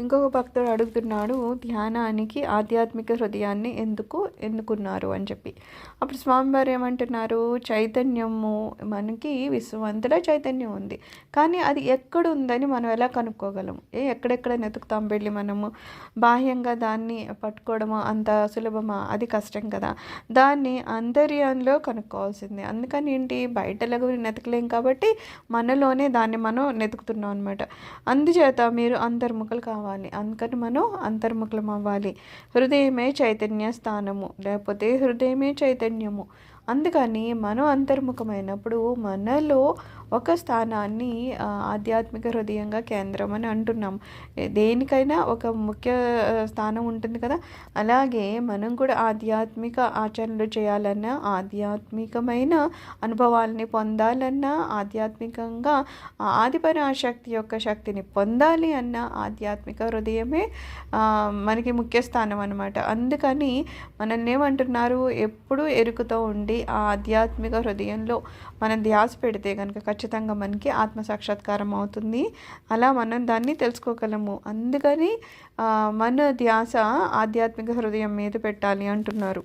ఇంకొక భక్తుడు అడుగుతున్నాడు, ధ్యానానికి ఆధ్యాత్మిక హృదయాన్ని ఎందుకు ఎన్నుకున్నారు అని చెప్పి. అప్పుడు స్వామివారు ఏమంటున్నారు, చైతన్యము మనకి విశ్వమంతటా చైతన్యం ఉంది, కానీ అది ఎక్కడుందని మనం ఎలా కనుక్కోగలం? ఎక్కడెక్కడ వెతుకుతాం వెళ్ళి మనము? బాహ్యంగా దాన్ని పట్టుకోవడము అంత సులభమా? అది కష్టం కదా. దాన్ని అంతర్యంలో కనుక్కోవాల్సిందే. అందుకని ఏంటి, బయటలాగా వెతకలేం కాబట్టి మనలోనే దాన్ని మనం వెతుకుతున్నాం అనమాట. అందుచేత మీరు అంతర్ముఖులు కావాలి. అందుకని మనం అంతర్ముఖులం అవ్వాలి. హృదయమే చైతన్య స్థానము, లేకపోతే హృదయమే చైతన్యము. అందుకని మనం అంతర్ముఖమైనప్పుడు మనలో ఒక స్థానాన్ని ఆధ్యాత్మిక హృదయంగా కేంద్రం అని అంటున్నాం. దేనికైనా ఒక ముఖ్య స్థానం ఉంటుంది కదా. అలాగే మనం కూడా ఆధ్యాత్మిక ఆచరణలు చేయాలన్నా, ఆధ్యాత్మికమైన అనుభవాల్ని పొందాలన్నా, ఆధ్యాత్మికంగా ఆదిపరాశక్తి యొక్క శక్తిని పొందాలి అన్న ఆధ్యాత్మిక హృదయమే మనకి ముఖ్య స్థానం అన్నమాట. అందుకని మనల్ని ఏమంటున్నారు, ఎప్పుడూ ఎరుకుతో ఉండి ఆ ఆధ్యాత్మిక హృదయంలో మనం ధ్యాస పెడితే కనుక ఖచ్చితంగా మనకి ఆత్మసాక్షాత్కారం అవుతుంది. అలా మనం దాన్ని తెలుసుకోగలము. అందుకని మన ధ్యాస ఆధ్యాత్మిక హృదయం మీద పెట్టాలి అంటున్నారు.